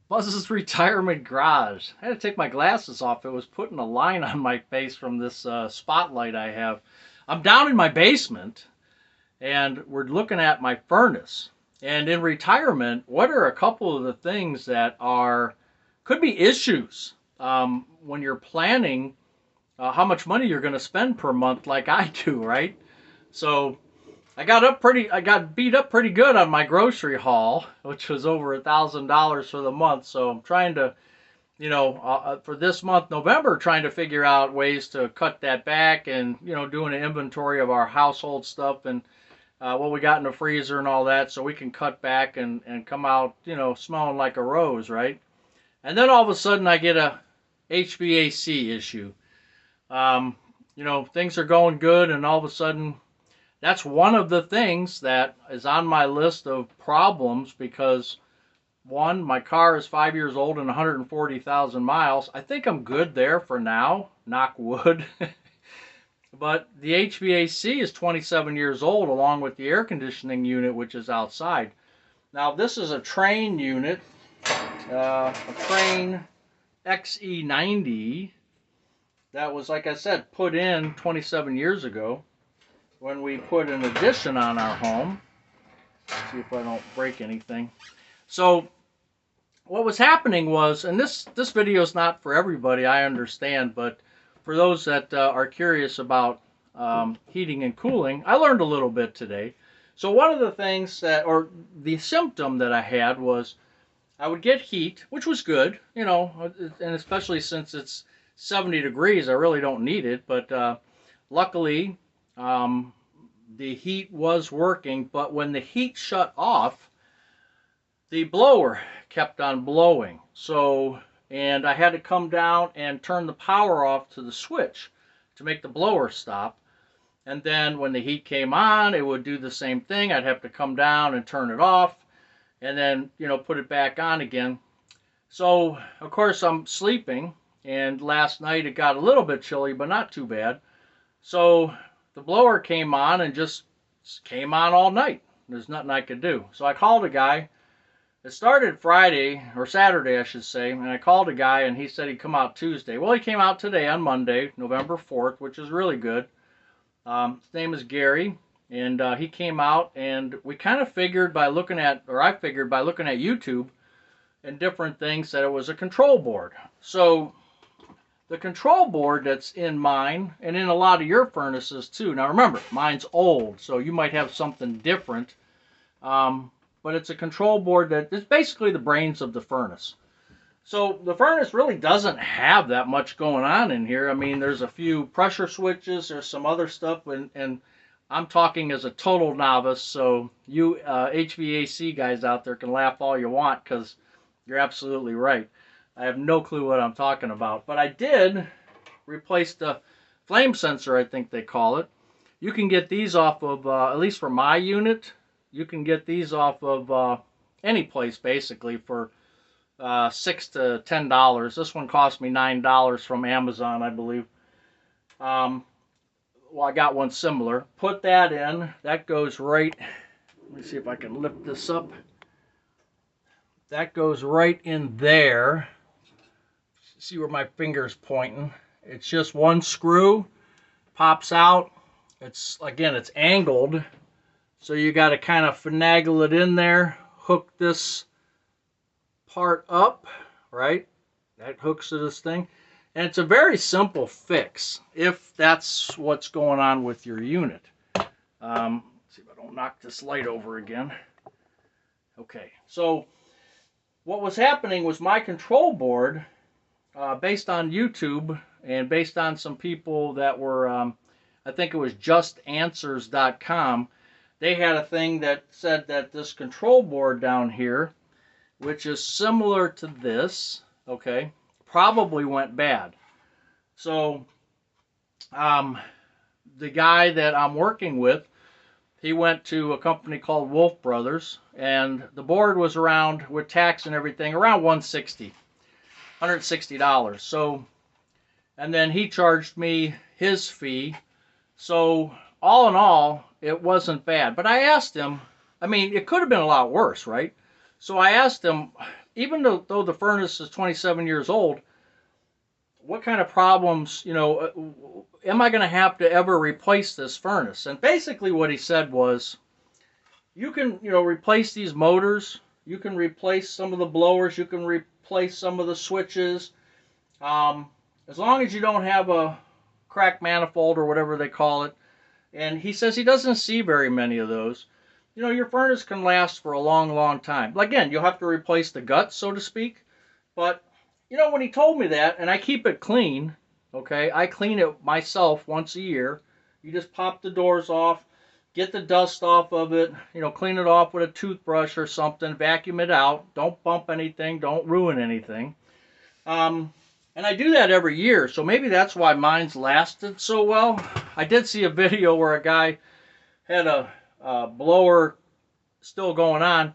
Buzz's Retirement Garage. I had to take my glasses off. It was putting a line on my face from this spotlight I have. I'm down in my basement, and we're looking at my furnace. And in retirement, what are a couple of the things that could be issues when you're planning how much money you're going to spend per month, like I do, right? So I got beat up pretty good on my grocery haul, which was over $1,000 for the month. So I'm trying to, for this month, November, trying to figure out ways to cut that back and, doing an inventory of our household stuff and what we got in the freezer and all that, so we can cut back and come out, smelling like a rose, right? And then all of a sudden I get a HVAC issue. Things are going good, and all of a sudden that's one of the things that is on my list of problems because one, my car is 5 years old and 140,000 miles. I think I'm good there for now, knock wood. But the HVAC is 27 years old along with the air conditioning unit, which is outside. Now this is a Train unit, a Train XE90 that was, like I said, put in 27 years ago when we put an addition on our home. Let's see if I don't break anything. So what was happening was, and this video is not for everybody, I understand, but for those that are curious about heating and cooling, I learned a little bit today. So one of the things or the symptom that I had was I would get heat, which was good, and especially since it's 70 degrees, I really don't need it, but luckily, the heat was working, but when the heat shut off, the blower kept on blowing. And I had to come down and turn the power off to the switch to make the blower stop. And then when the heat came on, it would do the same thing. I'd have to come down and turn it off and then, put it back on again. So, of course, I'm sleeping, and last night it got a little bit chilly, but not too bad. So the blower came on and just came on all night. There's nothing I could do. So I called a guy. It started Friday, or Saturday, I should say, and I called a guy, and he said he'd come out Tuesday. Well, he came out today on Monday, November 4th, which is really good. His name is Gary, and he came out, and we kind of figured by looking at, or I figured by looking at YouTube and different things, that it was a control board. So the control board that's in mine, and in a lot of your furnaces too. Now remember, mine's old, so you might have something different. But it's a control board that is basically the brains of the furnace. So the furnace really doesn't have that much going on in here. I mean, there's a few pressure switches, there's some other stuff, and I'm talking as a total novice, so you HVAC guys out there can laugh all you want, because you're absolutely right. I have no clue what I'm talking about. But I did replace the flame sensor, I think they call it. You can get these off of, at least for my unit, you can get these off of any place basically for $6 to $10. This one cost me $9 from Amazon, I believe. Well, I got one similar. Put that in. That goes right, let me see if I can lift this up. That goes right in there. See where my finger's pointing. It's just one screw, pops out. It's, again, it's angled, so you got to kind of finagle it in there, hook this part up, right? That hooks to this thing. And it's a very simple fix if that's what's going on with your unit. Let's see if I don't knock this light over again. Okay, so what was happening was my control board, based on YouTube and based on some people that were, I think it was justanswers.com, they had a thing that said that this control board down here, which is similar to this, okay, probably went bad. So the guy that I'm working with, he went to a company called Wolf Brothers, and the board was around, with tax and everything, around $160. So, and then he charged me his fee. So all in all, it wasn't bad. But I asked him, I mean, it could have been a lot worse, right? So I asked him, even though the furnace is 27 years old, what kind of problems, am I going to have to ever replace this furnace? And basically what he said was, you can, replace these motors, you can replace some of the blowers, you can replace some of the switches, as long as you don't have a cracked manifold or whatever they call it. And he says he doesn't see very many of those. Your furnace can last for a long, long time. Again, you'll have to replace the guts, so to speak. But, when he told me that, and I keep it clean, okay, I clean it myself once a year. You just pop the doors off, get the dust off of it, clean it off with a toothbrush or something, vacuum it out. Don't bump anything, don't ruin anything. And I do that every year, so maybe that's why mine's lasted so well. I did see a video where a guy had a blower still going on,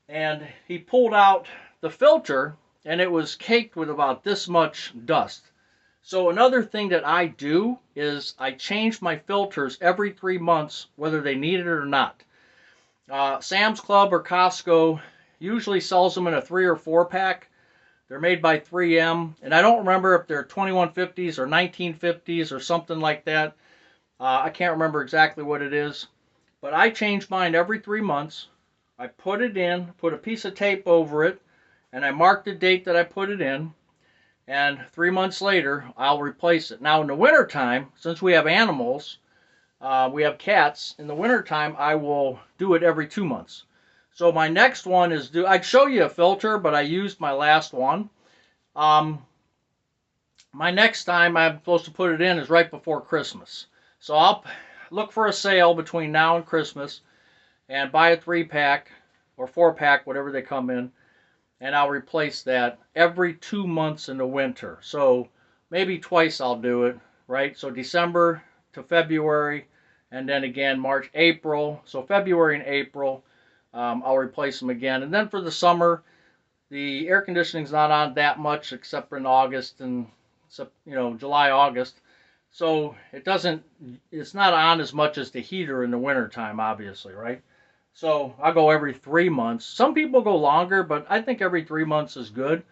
and he pulled out the filter, and it was caked with about this much dust. So another thing that I do is I change my filters every 3 months, whether they need it or not. Sam's Club or Costco usually sells them in a 3 or 4 pack. They're made by 3M, and I don't remember if they're 2150s or 1950s or something like that. I can't remember exactly what it is, but I change mine every 3 months. I put it in, put a piece of tape over it, and I mark the date that I put it in, and 3 months later, I'll replace it. Now, in the wintertime, since we have animals, we have cats, in the wintertime, I will do it every 2 months. So my next one is I'd show you a filter, but I used my last one. My next time I'm supposed to put it in is right before Christmas. So I'll look for a sale between now and Christmas and buy a 3-pack or 4-pack, whatever they come in, and I'll replace that every 2 months in the winter. So maybe twice I'll do it, right? So December to February, and then again March, April. So February and April, I'll replace them again. And then for the summer, the air conditioning's not on that much except for in August and July, August. So it's not on as much as the heater in the wintertime, obviously, right? So I'll go every 3 months. Some people go longer, but I think every 3 months is good.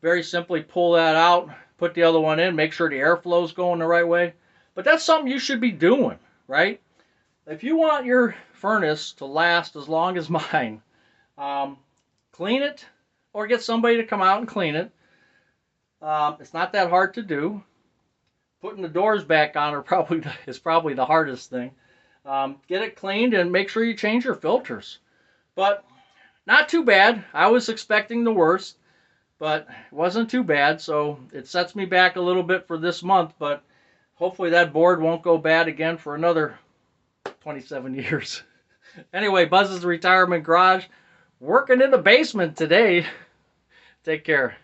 Very simply pull that out, put the other one in, make sure the airflow's going the right way. But that's something you should be doing, right? If you want your furnace to last as long as mine, clean it or get somebody to come out and clean it. It's not that hard to do. Putting the doors back on is probably the hardest thing. Get it cleaned and make sure you change your filters. But not too bad. I was expecting the worst, but it wasn't too bad. So it sets me back a little bit for this month, but hopefully that board won't go bad again for another 27 years. Anyway, Buzz's Retirement Garage, working in the basement today. Take care.